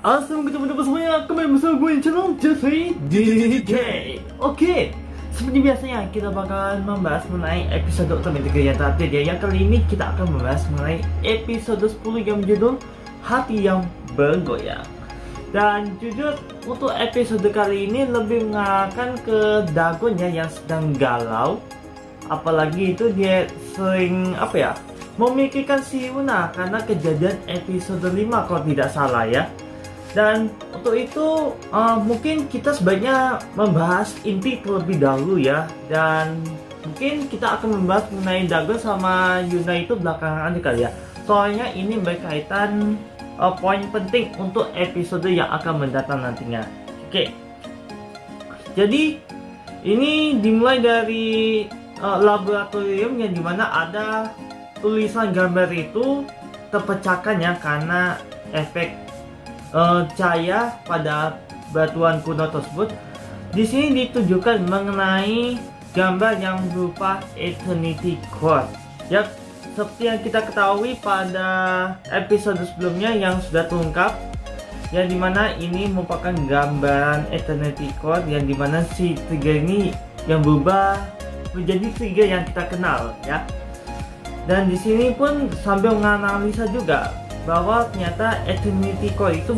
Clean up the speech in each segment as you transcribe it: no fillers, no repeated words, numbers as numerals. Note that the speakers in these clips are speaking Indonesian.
Assalamualaikum teman-teman semuanya, kembali bersama gue di channel Jeffrey DK. Oke, seperti biasanya kita bakalan membahas mengenai episode Ultimate Trigger yang terupdate ya. Yang kali ini kita akan membahas mengenai episode 10 yang berjudul Hati yang Bergoyang. Dan jujur untuk episode kali ini lebih mengarahkan ke Dagon ya, yang sedang galau. Apalagi itu dia sering memikirkan si Yuna karena kejadian episode 5 kalau tidak salah ya. Dan untuk itu mungkin kita sebaiknya membahas inti terlebih dahulu ya. Dan mungkin kita akan membahas mengenai Dagon sama Yuna itu belakangan aja kali ya. Soalnya ini berkaitan poin penting untuk episode yang akan mendatang nantinya. Oke, jadi ini dimulai dari laboratorium yang dimana ada tulisan gambar itu terpecahkan ya karena efek cahaya pada batuan kuno tersebut. Di sini ditujukan mengenai gambar yang berupa Eternity Core. Ya, seperti yang kita ketahui pada episode sebelumnya yang sudah terungkap, yang dimana ini merupakan gambaran Eternity Core, yang dimana si trigger ini yang berubah menjadi trigger yang kita kenal ya. Dan di sini pun sambil menganalisa juga bahwa ternyata Eternity Core itu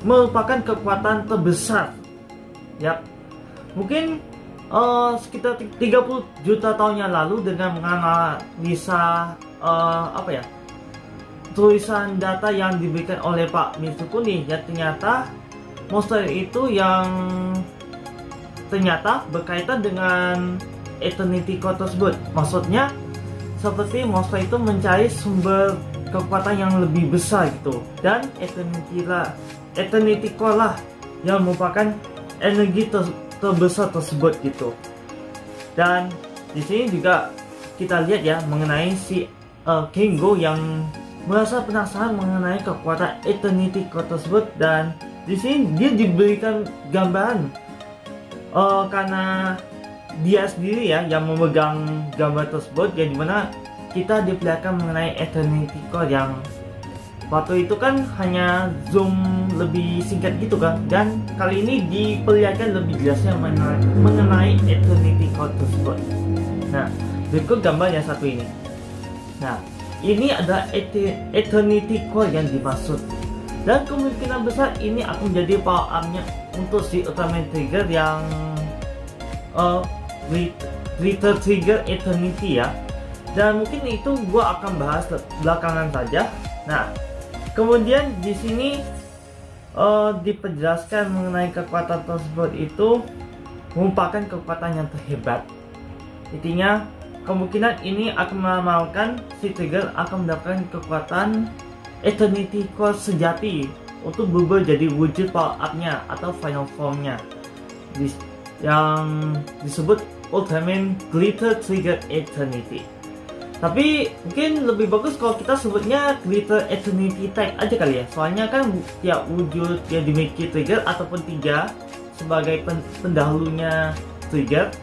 merupakan kekuatan terbesar. Yap. Mungkin sekitar 30 juta tahun yang lalu dengan menganalisa tulisan data yang diberikan oleh Pak Mitsukuni ya, ternyata monster itu yang ternyata berkaitan dengan Eternity Core tersebut. Maksudnya seperti monster itu mencari sumber kekuatan yang lebih besar gitu, dan Eternity Core lah yang merupakan energi terbesar tersebut gitu. Dan di sini juga kita lihat ya mengenai si Kengo yang merasa penasaran mengenai kekuatan Eternity Core tersebut, dan di sini dia diberikan gambaran karena dia sendiri ya yang memegang gambar tersebut, yang dimana kita diperlihatkan mengenai Eternity Core yang waktu itu kan hanya zoom lebih singkat gitu kan, dan kali ini diperlihatkan lebih jelasnya mengenai Eternity Core tersebut. Nah, berikut gambar yang satu ini. Nah, ini adalah Eternity Core yang dimaksud, dan kemungkinan besar ini akan menjadi power up-nya untuk si Ultimate Trigger yang Glitter Trigger Eternity ya. Dan mungkin itu gua akan bahas belakangan saja. Nah, kemudian di sini diperjelaskan mengenai kekuatan tersebut itu merupakan kekuatan yang terhebat. Intinya kemungkinan ini akan meramalkan si Trigger akan mendapatkan kekuatan Eternity Core sejati untuk berubah jadi wujud power up-nya atau final form-nya yang disebut Ultimate Glitter Trigger Eternity. Tapi mungkin lebih bagus kalau kita sebutnya Glitter Eternity Type aja kali ya. Soalnya kan tiap wujud yang dimiliki Trigger ataupun 3 sebagai pendahulunya Trigger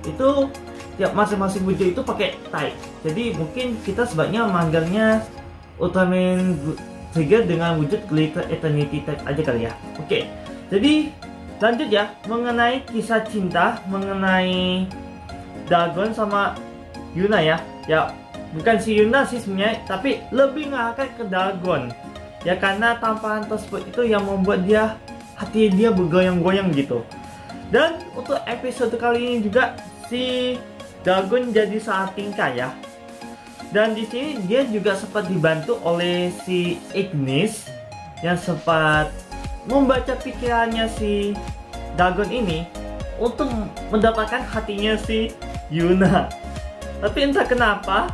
itu tiap masing-masing wujud itu pakai type. Jadi mungkin kita sebaiknya memanggilnya Ultimate Trigger dengan wujud Glitter Eternity Type aja kali ya. Oke, jadi lanjut ya mengenai kisah cinta mengenai Dagon sama Yuna ya. Ya, bukan si Yuna sih sebenarnya, tapi lebih mengarahkan ke Dagon ya, karena tamparan tersebut itu yang membuat hati dia bergoyang-goyang gitu. Dan untuk episode kali ini juga si Dagon jadi sangat tingkah ya. Dan di sini dia juga sempat dibantu oleh si Ignis yang sempat membaca pikirannya si Dagon ini untuk mendapatkan hatinya si Yuna. Tapi entah kenapa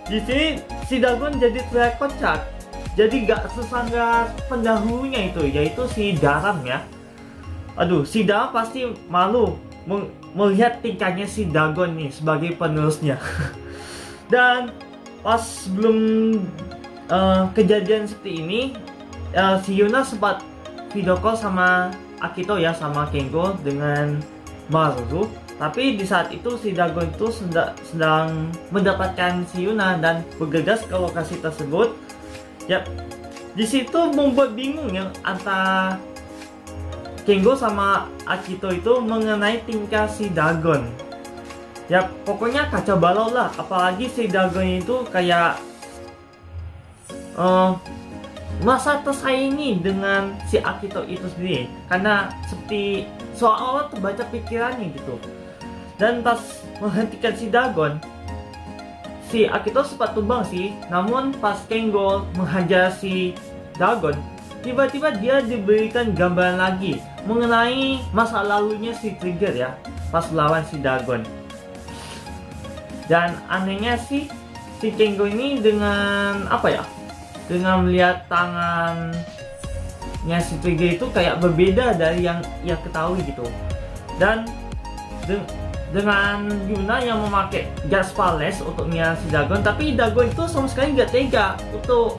di sini si Dagon jadi terlihat kocak. Jadi gak sesangga pendahulunya itu, yaitu si Daram ya. Aduh, si Daram pasti malu melihat tingkahnya si Dagon nih sebagai penerusnya. Dan pas sebelum kejadian seperti ini, si Yuna sempat video call sama Akito ya, sama Kengo dengan Maru. Tapi di saat itu si Dagon itu sedang mendapatkan si Yuna dan bergegas ke lokasi tersebut. Yap. di situ membuat bingung ya antara Kengo sama Akito itu mengenai tingkah si Dagon. Ya pokoknya kacau balau lah, apalagi si Dagon itu kayak masa tersaingi dengan si Akito itu sendiri, karena seperti seolah-olah terbaca pikirannya gitu. Dan pas menghentikan si Dagon, si Akito sempat tumbang sih, namun pas Kengo menghajar si Dagon, tiba-tiba dia diberikan gambaran lagi mengenai masa lalunya si Trigger ya, pas lawan si Dagon. Dan anehnya sih, si Kengo ini dengan apa ya, dengan melihat tangannya si Trigger itu kayak berbeda dari yang ia ketahui gitu. Dan dengan Yuna yang memakai gas pales untuk menyerang si Dagon, tapi Dagon itu sama sekali nggak tega untuk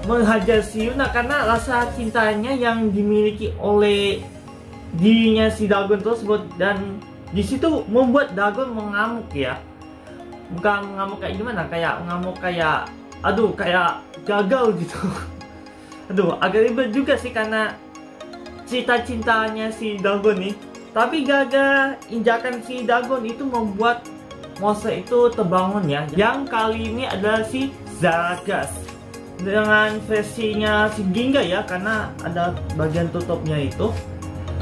menghajar si Yuna karena rasa cintanya yang dimiliki oleh dirinya si Dagon tersebut. Dan di situ membuat Dagon mengamuk ya, bukan mengamuk kayak gimana, kayak mengamuk kayak aduh kayak gagal gitu. Aduh agak ribet juga sih karena cita-cintanya si Dagon nih, tapi gagal injakan si Dagon itu membuat monster itu terbangun ya, yang kali ini adalah si Zaragas dengan versinya si Ginga ya, karena ada bagian tutupnya itu.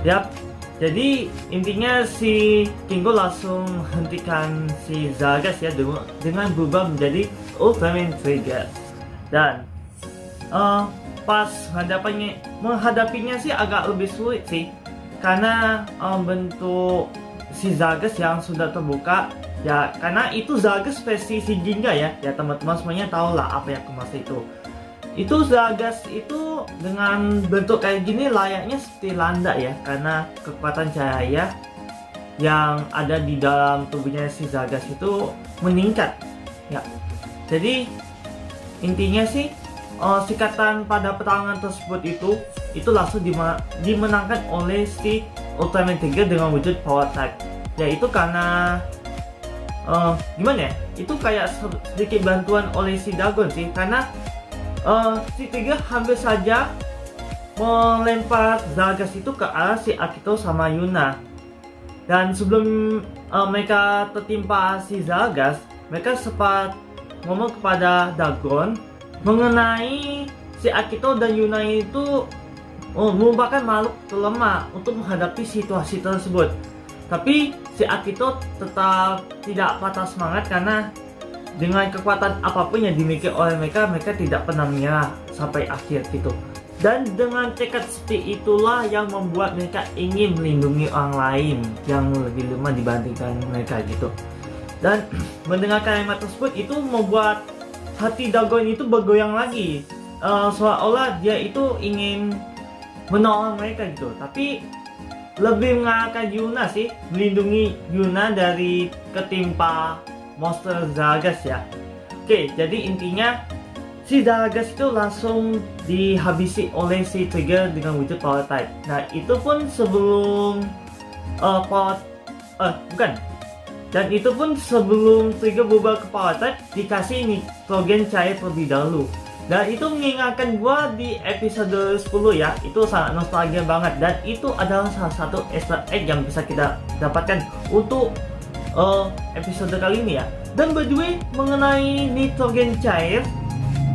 Yap, jadi intinya si Kengo langsung hentikan si Zaragas ya dengan berubah menjadi Ultraman Trigger. Dan pas menghadapinya sih agak lebih sulit sih, karena bentuk si Zaragas yang sudah terbuka ya, karena itu Zaragas versi si Ginga ya. Ya teman-teman semuanya tahu lah apa yang kemas itu. Itu Zaragas itu dengan bentuk kayak gini layaknya seperti landak ya, karena kekuatan cahaya yang ada di dalam tubuhnya si Zaragas itu meningkat ya. Jadi intinya sih sikatan pada pertarungan tersebut itu langsung dimenangkan oleh si Ultraman Trigger dengan wujud power type. Yaitu karena gimana ya, itu kayak sedikit bantuan oleh si Dagon sih, karena si Trigger hampir saja melempar Zaragas itu ke arah si Akito sama Yuna. Dan sebelum mereka tertimpa si Zaragas, mereka sempat ngomong kepada Dagon mengenai si Akito dan Yuna itu merupakan makhluk terlemah untuk menghadapi situasi tersebut. Tapi si Akito tetap tidak patah semangat, karena dengan kekuatan apapun yang dimiliki oleh mereka tidak pernah menyerah sampai akhir gitu. Dan dengan tekad seperti itulah yang membuat mereka ingin melindungi orang lain yang lebih lemah dibandingkan mereka gitu. Dan mendengar kalimat tersebut itu membuat hati Dagon itu bergoyang lagi, seolah-olah dia itu ingin menolong mereka gitu, tapi lebih mengarahkan Yuna sih, melindungi Yuna dari ketimpa monster Zaragas ya. Oke, jadi intinya si Zaragas itu langsung dihabisi oleh si Trigger dengan wujud power type. Nah itu pun sebelum dan itu pun sebelum Trigger berubah ke power type dikasih nitrogen cair terlebih dahulu. Dan itu mengingatkan gua di episode 10 ya, itu sangat nostalgia banget. Dan itu adalah salah satu Easter egg yang bisa kita dapatkan untuk episode kali ini ya. Dan by the way, mengenai nitrogen cair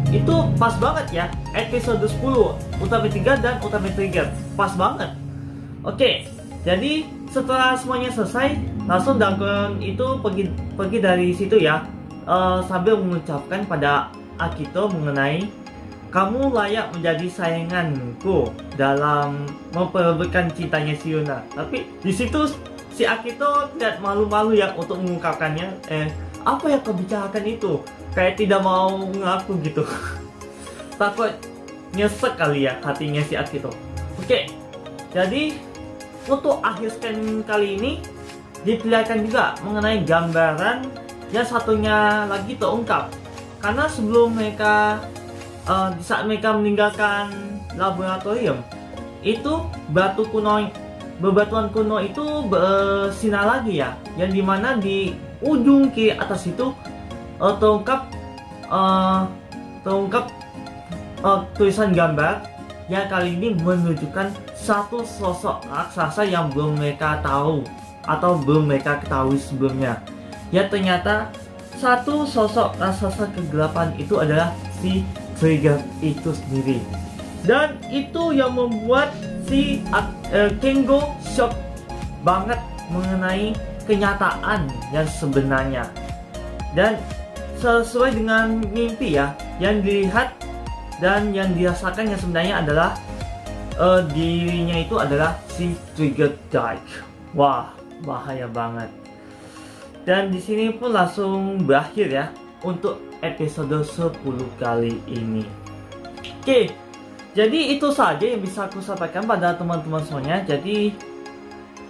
itu pas banget ya, episode 10 Ultraman 3 dan Ultraman Trigger pas banget. Oke, jadi setelah semuanya selesai, langsung Dagon itu pergi dari situ ya, sambil mengucapkan pada Akito mengenai kamu layak menjadi sayanganku dalam memperebutkan cintanya si Yuna. Tapi di situ si Akito tidak malu-malu ya untuk mengungkapkannya. Apa yang kau bicarakan itu? Kayak tidak mau ngaku gitu. Takut nyesek kali ya hatinya si Akito. Oke, jadi untuk akhir scan kali ini diperlihatkan juga mengenai gambaran yang satunya lagi terungkap. Karena sebelum mereka di saat mereka meninggalkan laboratorium itu bebatuan kuno itu bersinar lagi ya, yang dimana di ujung kiri atas itu terungkap tulisan gambar yang kali ini menunjukkan satu sosok raksasa yang belum mereka tahu atau belum mereka ketahui sebelumnya. Ya, ternyata satu sosok raksasa kegelapan itu adalah si Trigger itu sendiri. Dan itu yang membuat si Kengo shock banget mengenai kenyataan yang sebenarnya. Dan sesuai dengan mimpi ya, yang dilihat dan yang dirasakan yang sebenarnya adalah dirinya itu adalah si Trigger Dark. Wah, bahaya banget. Dan di sini pun langsung berakhir ya untuk episode 10 kali ini. Oke, jadi itu saja yang bisa aku sampaikan pada teman-teman semuanya. Jadi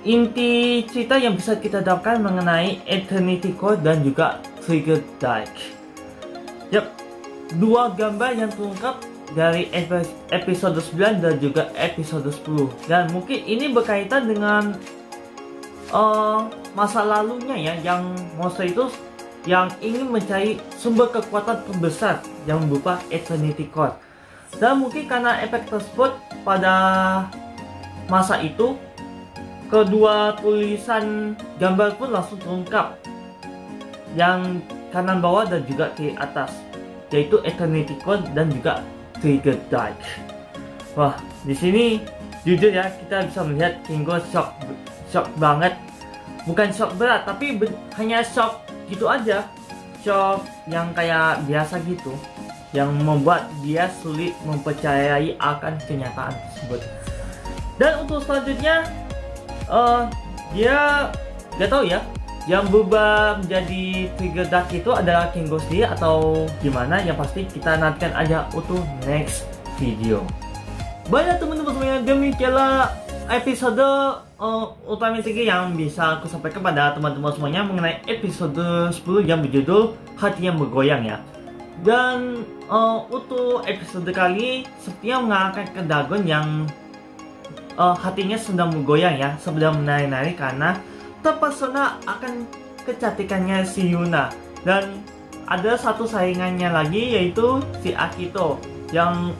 inti cerita yang bisa kita dapatkan mengenai Eternity Core dan juga Trigger Dark. Yap, dua gambar yang terungkap dari episode 9 dan juga episode 10. Dan mungkin ini berkaitan dengan masa lalunya ya, yang monster itu yang ingin mencari sumber kekuatan terbesar yang berupa Eternity Core. Dan mungkin karena efek tersebut pada masa itu, kedua tulisan gambar pun langsung terungkap, yang kanan bawah dan juga kiri atas, yaitu Eternity Core dan juga Trigger Dark. Wah, di sini jujur ya, kita bisa melihat Kengo shock banget. Bukan shock berat, tapi hanya shock gitu aja. Shock yang kayak biasa gitu, yang membuat dia sulit mempercayai akan kenyataan tersebut. Dan untuk selanjutnya, dia gak tahu ya, yang berubah menjadi Trigger Dark itu adalah Kengo sendiri atau gimana. Yang pasti kita nantikan aja untuk next video. Banyak teman-teman semuanya, demikianlah episode Ultraman 3 yang bisa aku sampaikan pada teman-teman semuanya mengenai episode 10 yang berjudul Hati yang Bergoyang ya. Dan untuk episode kali sepertinya mengangkat ke Dagon yang hatinya sedang bergoyang ya, sedang menari-nari karena terpesona akan kecantikannya si Yuna. Dan ada satu saingannya lagi, yaitu si Akito, yang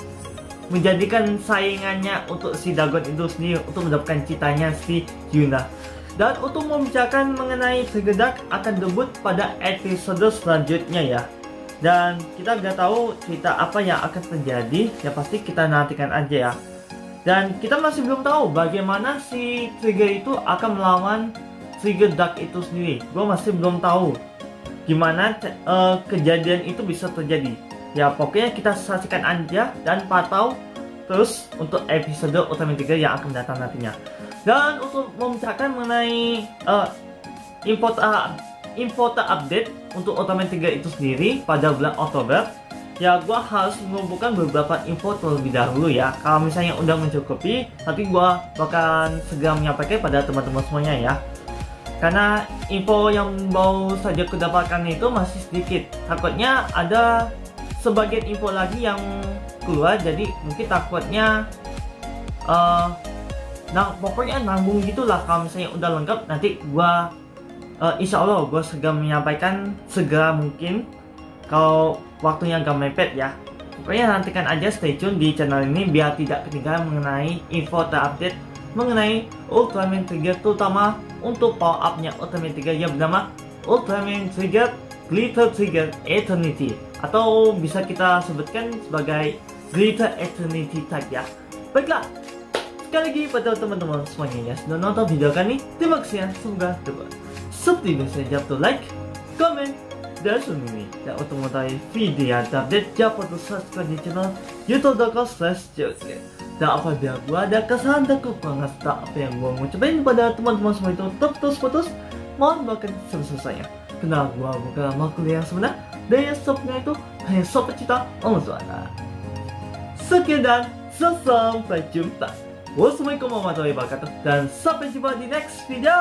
menjadikan saingannya untuk si Dagon itu sendiri untuk mendapatkan cintanya si Yuna. Dan untuk membicarakan mengenai Trigger Dark akan debut pada episode selanjutnya ya. Dan kita nggak tahu cerita apa yang akan terjadi, ya pasti kita nantikan aja ya. Dan kita masih belum tahu bagaimana si Trigger itu akan melawan Trigger Dark itu sendiri. Gue masih belum tahu gimana kejadian itu bisa terjadi. Ya pokoknya kita saksikan aja dan pantau terus untuk episode Ultraman 3 yang akan datang nantinya. Dan untuk membicarakan mengenai info update untuk Ultraman 3 itu sendiri pada bulan Oktober, ya gua harus mengumpulkan beberapa info terlebih dahulu ya. Kalau misalnya udah mencukupi, nanti gua bakalan segera menyampaikan pada teman-teman semuanya ya. Karena info yang baru saja kudapatkan itu masih sedikit. Takutnya ada sebagian info lagi yang keluar, jadi mungkin takutnya pokoknya nanggung gitulah. Kalau misalnya udah lengkap, nanti gua insya Allah gua segera menyampaikan segera mungkin kalau waktunya gak mepet ya. Pokoknya nantikan aja, stay tune di channel ini biar tidak ketinggalan mengenai info terupdate mengenai Ultraman Trigger, terutama untuk power up nya Ultraman Trigger yang bernama Ultraman Trigger Glitter Trigger Eternity, atau bisa kita sebutkan sebagai Glitter Eternity Type ya. Baiklah, sekali lagi pada teman-teman semuanya yang sudah nonton video kali ini, terima kasih ya, semoga dapat. Seperti biasa, jangan lupa like, comment, dan share ini. Dan untuk mengetahui video yang terupdate, jangan lupa subscribe di channel youtube.com/joke. Dan apabila gua ada kesalahan dan kekurangan serta apa yang gua ngucapin pada teman-teman semua itu terputus, mohon bahkan sebesar-besarnya. Karena gua bukan makhluk yang sebenar, dan yang sebenarnya itu hanya sob pencipta Allah SWT. Sekian dan sampai jumpa. Wassalamualaikum warahmatullahi wabarakatuh, dan sampai jumpa di next video.